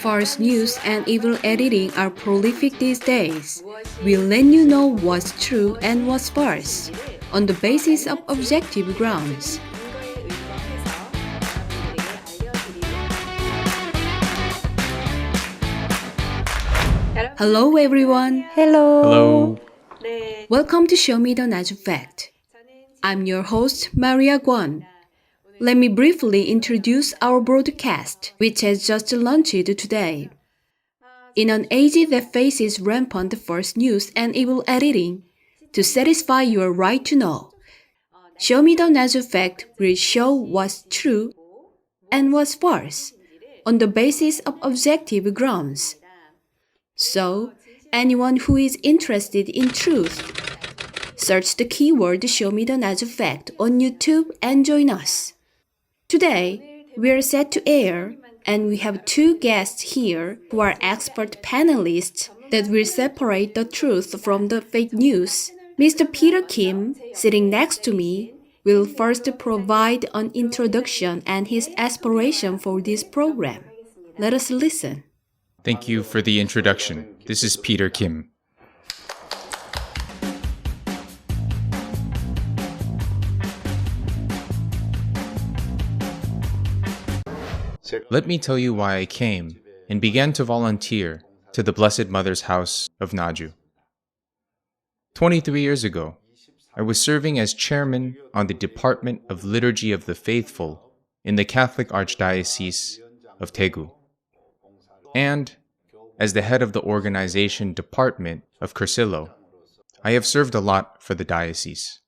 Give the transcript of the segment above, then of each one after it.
False news and evil editing are prolific these days. We'll let you know what's true and what's false on the basis of objective grounds. Hello everyone. Hello. Welcome to Show Me the Naju Fact. I'm your host Maria Guan. Let me briefly introduce our broadcast, which has just launched today. In an age that faces rampant false news and evil editing, to satisfy your right to know, Show Me the Naju Fact will show what's true and what's false on the basis of objective grounds. So, anyone who is interested in truth, search the keyword Show Me the Naju Fact on YouTube and join us. Today, we are set to air, and we have two guests here who are expert panelists that will separate the truth from the fake news. Mr. Peter Kim, sitting next to me, will first provide an introduction and his aspiration for this program. Let us listen. Thank you for the introduction. This is Peter Kim. Let me tell you why I came and began to volunteer to the Blessed Mother's House of Naju. 23 years ago, I was serving as chairman on the Department of Liturgy of the Faithful in the Catholic Archdiocese of Daegu, and as the head of the organization department of Cursillo. I have served a lot for the diocese.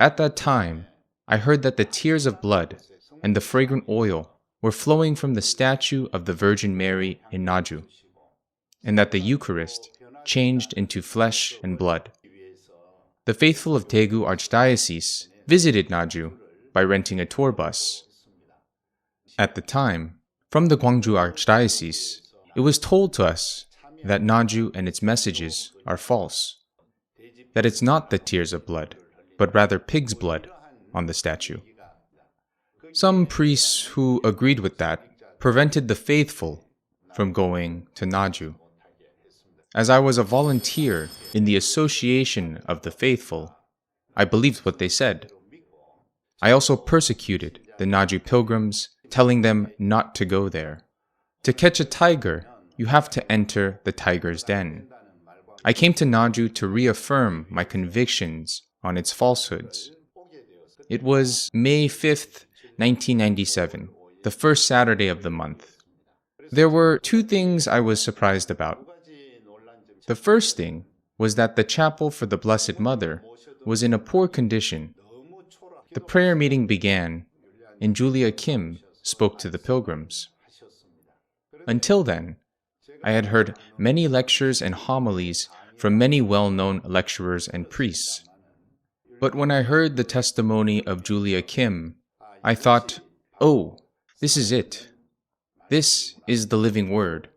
At that time, I heard that the tears of blood and the fragrant oil were flowing from the statue of the Virgin Mary in Naju, and that the Eucharist changed into flesh and blood. The faithful of Daegu Archdiocese visited Naju by renting a tour bus. At the time, from the Gwangju Archdiocese, it was told to us that Naju and its messages are false, that it's not the tears of blood, but rather pig's blood on the statue. Some priests who agreed with that prevented the faithful from going to Naju. As I was a volunteer in the Association of the Faithful, I believed what they said. I also persecuted the Naju pilgrims, telling them not to go there. To catch a tiger, you have to enter the tiger's den. I came to Naju to reaffirm my convictions on its falsehoods. It was May 5th, 1997, the first Saturday of the month. There were two things I was surprised about. The first thing was that the chapel for the Blessed Mother was in a poor condition. The prayer meeting began, and Julia Kim spoke to the pilgrims. Until then, I had heard many lectures and homilies from many well-known lecturers and priests. But when I heard the testimony of Julia Kim, I thought, oh, this is it. This is the living word.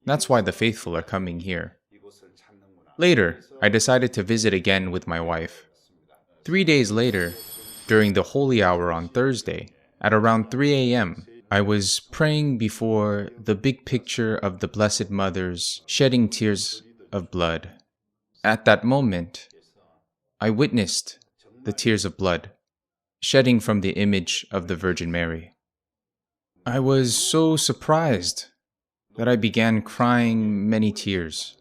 That's why the faithful are coming here. Later, I decided to visit again with my wife. 3 days later, during the Holy Hour on Thursday, at around 3 a.m., I was praying before the big picture of the Blessed Mother's shedding tears of blood. At that moment, I witnessed the tears of blood shedding from the image of the Virgin Mary. I was so surprised that I began crying many tears.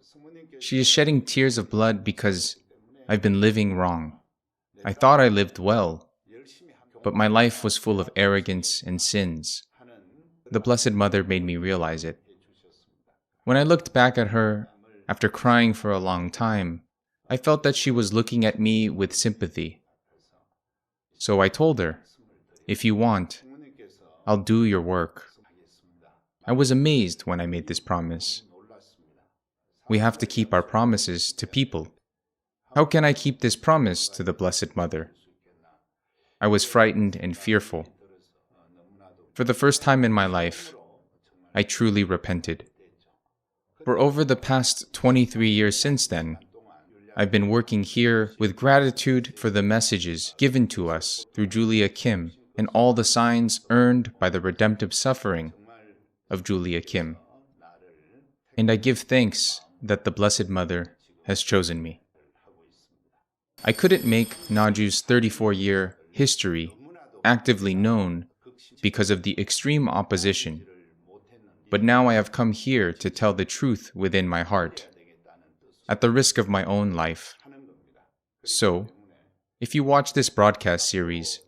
She is shedding tears of blood because I've been living wrong. I thought I lived well, but my life was full of arrogance and sins. The Blessed Mother made me realize it. When I looked back at her, after crying for a long time, I felt that she was looking at me with sympathy. So I told her, if you want, I'll do your work. I was amazed when I made this promise. We have to keep our promises to people. How can I keep this promise to the Blessed Mother? I was frightened and fearful. For the first time in my life, I truly repented. For over the past 23 years since then, I've been working here with gratitude for the messages given to us through Julia Kim and all the signs earned by the redemptive suffering of Julia Kim, and I give thanks that the Blessed Mother has chosen me. I couldn't make Naju's 34-year history actively known because of the extreme opposition, but now I have come here to tell the truth within my heart, at the risk of my own life. So, if you watch this broadcast series,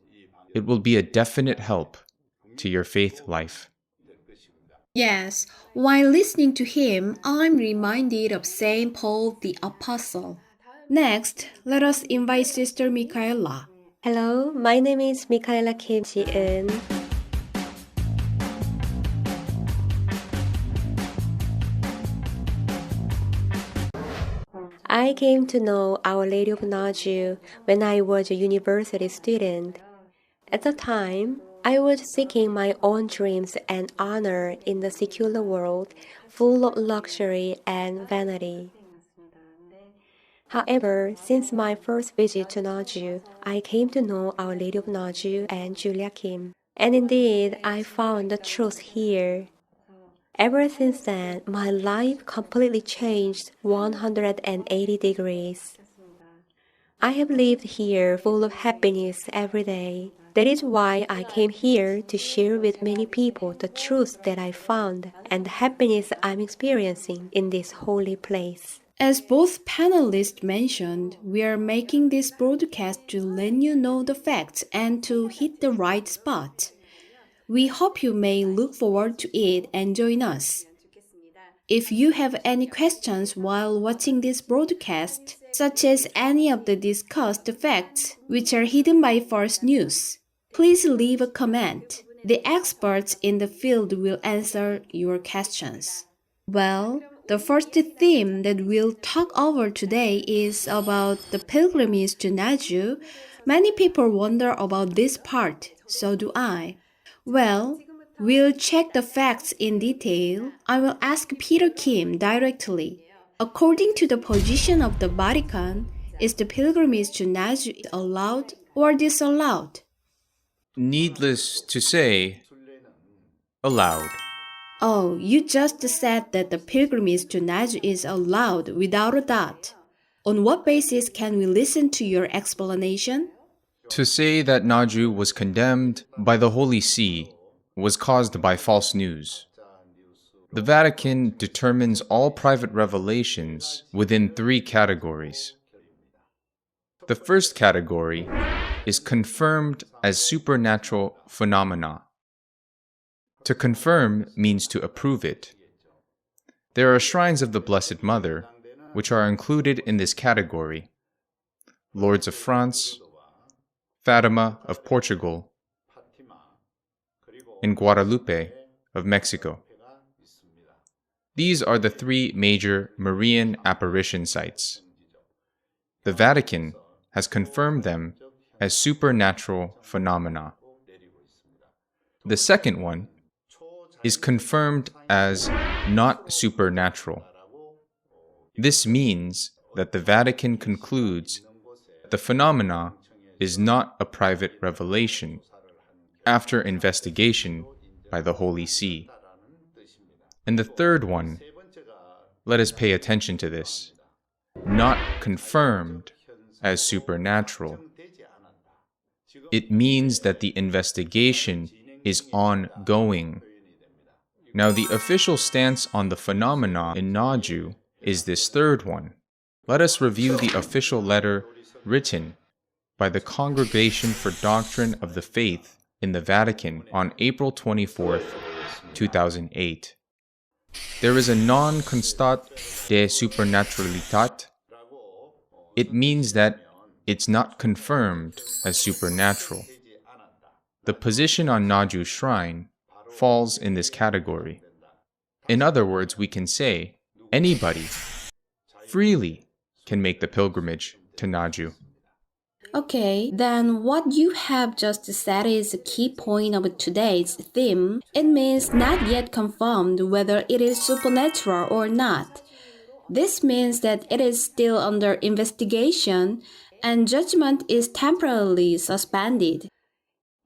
it will be a definite help to your faith life. Yes, while listening to him, I'm reminded of Saint Paul the Apostle. Next, let us invite Sister Michaela. Hello, my name is Michaela Kim Ji-eun. I came to know Our Lady of Naju when I was a university student. At the time, I was seeking my own dreams and honor in the secular world, full of luxury and vanity. However, since my first visit to Naju, I came to know Our Lady of Naju and Julia Kim. And indeed, I found the truth here. Ever since then, my life completely changed 180 degrees. I have lived here full of happiness every day. That is why I came here to share with many people the truth that I found and the happiness I'm experiencing in this holy place. As both panelists mentioned, we are making this broadcast to let you know the facts and to hit the right spot. We hope you may look forward to it and join us. If you have any questions while watching this broadcast, such as any of the discussed facts which are hidden by false news, please leave a comment. The experts in the field will answer your questions. Well, the first theme that we'll talk over today is about the pilgrimage to Naju. Many people wonder about this part, so do I. Well, we'll check the facts in detail. I will ask Peter Kim directly. According to the position of the Vatican, is the pilgrimage to Naju allowed or disallowed? Needless to say, allowed. Oh, you just said that the pilgrimage to Naju is allowed without a doubt. On what basis can we listen to your explanation? To say that Naju was condemned by the Holy See was caused by false news. The Vatican determines all private revelations within 3 categories. The first category is confirmed as supernatural phenomena. To confirm means to approve it. There are shrines of the Blessed Mother which are included in this category: Lourdes of France, Fatima of Portugal, and Guadalupe of Mexico. These are the 3 major Marian apparition sites. The Vatican has confirmed them as supernatural phenomena. The second one is confirmed as not supernatural. This means that the Vatican concludes that the phenomena is not a private revelation after investigation by the Holy See. And the third one, let us pay attention to this, not confirmed as supernatural. It means that the investigation is ongoing. Now, the official stance on the phenomena in Naju is this third one. Let us review the official letter written by the Congregation for Doctrine of the Faith in the Vatican on April 24, 2008. There is a non-constat de supernaturalitat. It means that it's not confirmed as supernatural. The position on Naju Shrine falls in this category. In other words, we can say anybody freely can make the pilgrimage to Naju. Okay, then what you have just said is a key point of today's theme. It means not yet confirmed whether it is supernatural or not. This means that it is still under investigation and judgment is temporarily suspended.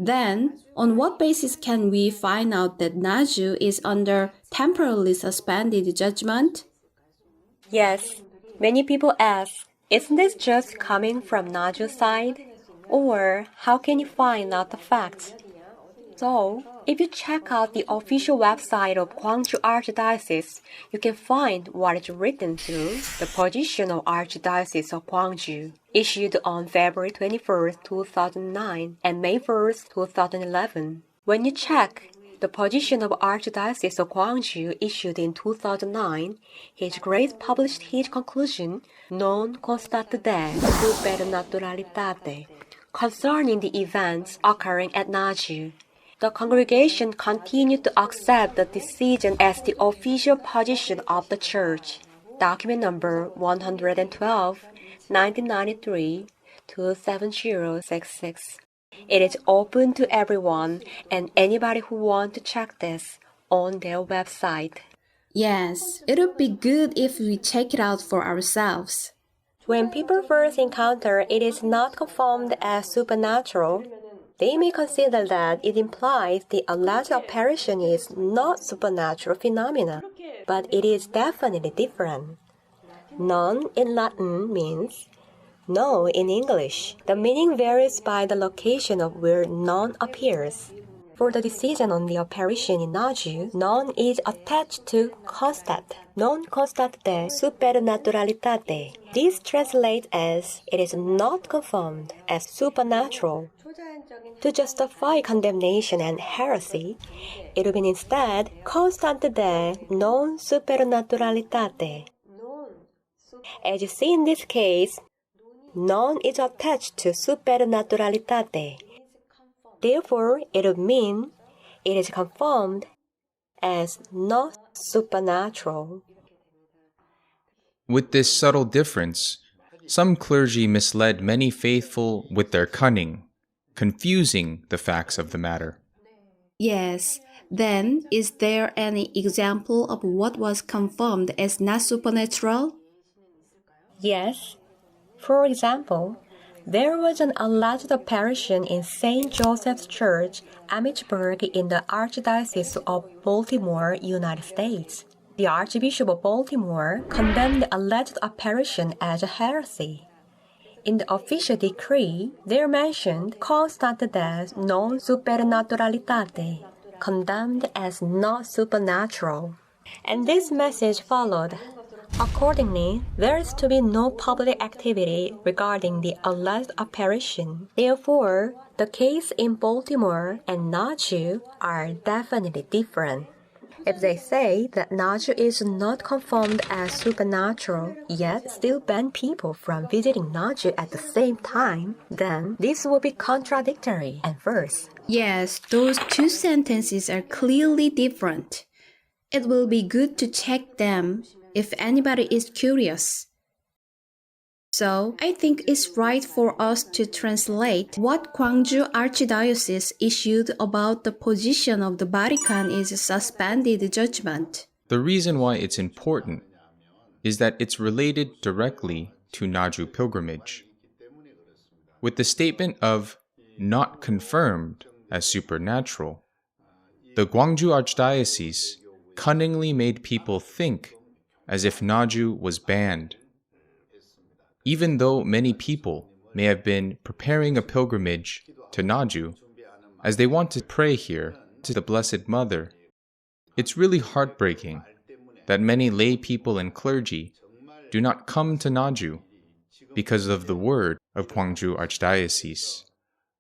Then, on what basis can we find out that Naju is under temporarily suspended judgment? Yes, many people ask, isn't this just coming from Naju's side? Or how can you find out the facts? So, if you check out the official website of Gwangju Archdiocese, you can find what is written through the position of Archdiocese of Gwangju, issued on February 21st, 2009 and May 1st, 2011. When you check the position of Archdiocese of Gwangju issued in 2009, His Grace published his conclusion, Non constat de supernaturalitate, concerning the events occurring at Naju. The congregation continued to accept the decision as the official position of the Church. Document number 112, 1993 27066. It is open to everyone and anybody who wants to check this on their website. Yes, it would be good if we check it out for ourselves. When people first encounter it is not confirmed as supernatural, they may consider that it implies the alleged apparition is not supernatural phenomena, but it is definitely different. Non in Latin means no in English. The meaning varies by the location of where non appears. For the decision on the apparition in Naju, non is attached to constat. Non constat de supernaturalitate. This translates as it is not confirmed as supernatural. To justify condemnation and heresy, it would be instead constant de non supernaturalitate. As you see in this case, non is attached to supernaturalitate. Therefore, it would mean it is confirmed as not supernatural. With this subtle difference, some clergy misled many faithful with their cunning, confusing the facts of the matter. Yes, then is there any example of what was confirmed as not supernatural? Yes. For example, there was an alleged apparition in St. Joseph's Church, Amherstburg, in the Archdiocese of Baltimore, United States. The Archbishop of Baltimore condemned the alleged apparition as a heresy. In the official decree, they mentioned constant de non supernaturalitate, condemned as not supernatural. And this message followed. Accordingly, there is to be no public activity regarding the alleged apparition. Therefore, the case in Baltimore and Naju are definitely different. If they say that Naju is not confirmed as supernatural, yet still ban people from visiting Naju at the same time, then this will be contradictory and false. Yes, those two sentences are clearly different. It will be good to check them if anybody is curious. So, I think it's right for us to translate what Gwangju Archdiocese issued about the position of the Vatican is suspended judgment. The reason why it's important is that it's related directly to Naju pilgrimage. With the statement of not confirmed as supernatural, the Gwangju Archdiocese cunningly made people think as if Naju was banned. Even though many people may have been preparing a pilgrimage to Naju as they want to pray here to the Blessed Mother, it's really heartbreaking that many lay people and clergy do not come to Naju because of the word of Gwangju Archdiocese.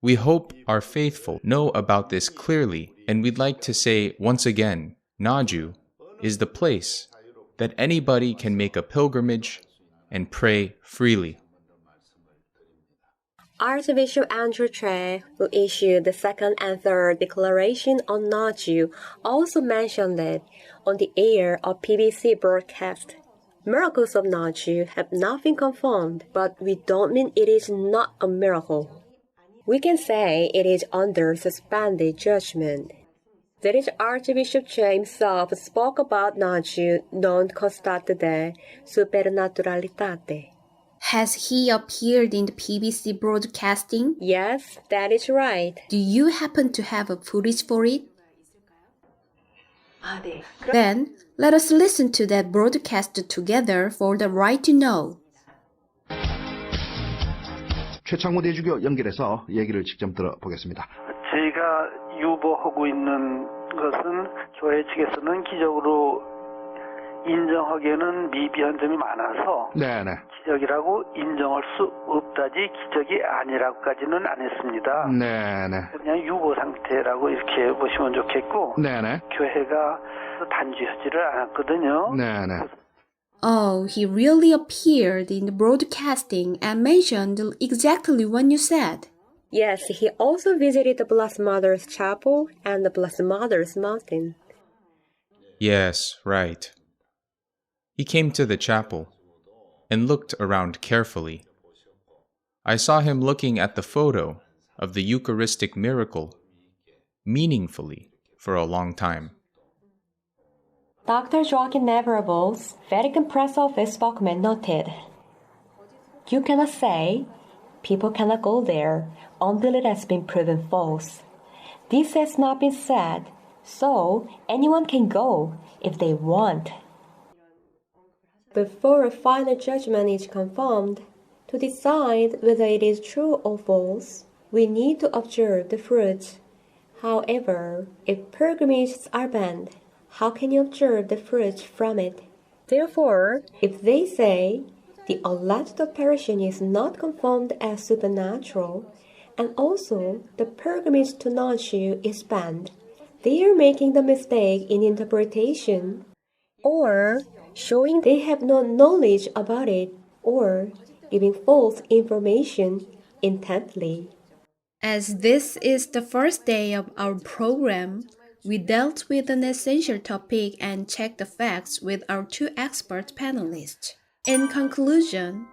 We hope our faithful know about this clearly, and we'd like to say once again, Naju is the place that anybody can make a pilgrimage and pray freely. Archbishop Andrew Tre, who issued the second and third declaration on Naju, also mentioned it on the air of PBC broadcast. Miracles of Naju have not been confirmed, but we don't mean it is not a miracle. We can say it is under suspended judgment. That is, Archbishop Tre himself spoke about Naju non constat de supernaturalitate. Has he appeared in the PBC broadcasting? Yes, that is right. Do you happen to have a footage for it? Then, let us listen to that broadcast together for the right to know. 최창호 대주교 연결해서 얘기를 직접 들어보겠습니다. 저희가 유보하고 있는 것은 교회 측에서는 기적으로 인정하기에는 미비한 점이 많아서 네네. 기적이라고 인정할 수 없다지 기적이 아니라고까지는 안 했습니다. 네네. 그냥 유보 상태라고 이렇게 보시면 좋겠고 네네. 교회가 단죄하지를 않았거든요. 네네. Oh, he really appeared in the broadcasting and mentioned exactly what you said. Yes, he also visited the Blessed Mother's Chapel and the Blessed Mother's Mountain. Yes, right. He came to the chapel and looked around carefully. I saw him looking at the photo of the Eucharistic miracle meaningfully for a long time. Dr. Joachim Neverable's Vatican Press Office spokesman noted, "You cannot say people cannot go there until it has been proven false. This has not been said, so anyone can go if they want." Before a final judgment is confirmed, to decide whether it is true or false, we need to observe the fruits. However, if pilgrimages are banned, how can you observe the fruits from it? Therefore, if they say the alleged apparition is not confirmed as supernatural, and also the pilgrimage to Naju is banned, they are making the mistake in interpretation, or showing they have no knowledge about it, or giving false information intently. As this is the first day of our program, we dealt with an essential topic and checked the facts with our two expert panelists. In conclusion,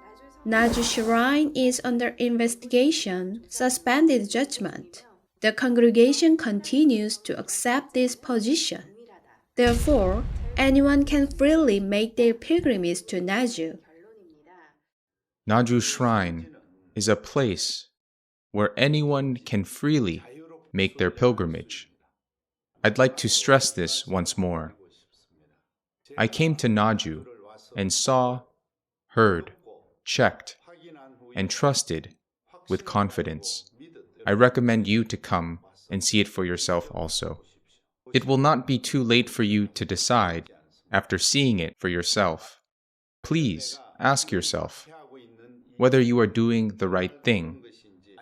Naju Shrine is under investigation, suspended judgment. The congregation continues to accept this position. Therefore, anyone can freely make their pilgrimage to Naju. Naju Shrine is a place where anyone can freely make their pilgrimage. I'd like to stress this once more. I came to Naju and saw, heard, checked, and trusted with confidence. I recommend you to come and see it for yourself also. It will not be too late for you to decide after seeing it for yourself. Please ask yourself whether you are doing the right thing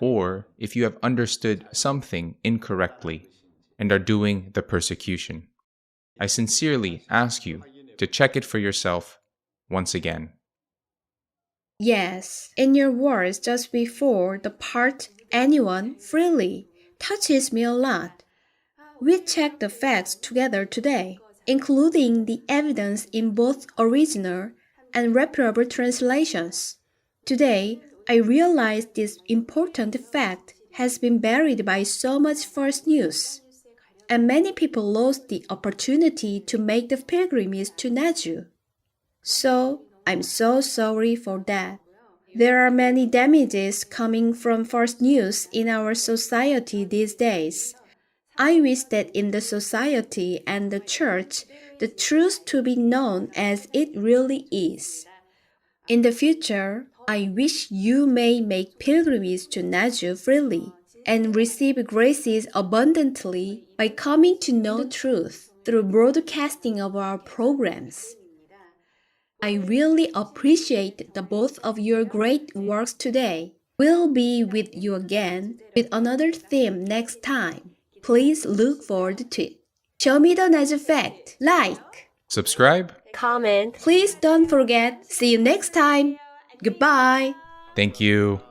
or if you have understood something incorrectly and are doing the persecution. I sincerely ask you to check it for yourself once again. Yes, in your words just before, the part anyone freely touches me a lot. We checked the facts together today, including the evidence in both original and reputable translations. Today, I realized this important fact has been buried by so much false news, and many people lost the opportunity to make the pilgrimage to Naju. So, I'm so sorry for that. There are many damages coming from false news in our society these days. I wish that in the society and the church, the truth to be known as it really is. In the future, I wish you may make pilgrimage to Naju freely and receive graces abundantly by coming to know the truth through broadcasting of our programs. I really appreciate the both of your great works today. We'll be with you again with another theme next time. Please look forward to it. Show me the Naju Fact. Like, Subscribe. Comment. please don't forget. See you next time. Goodbye. Thank you.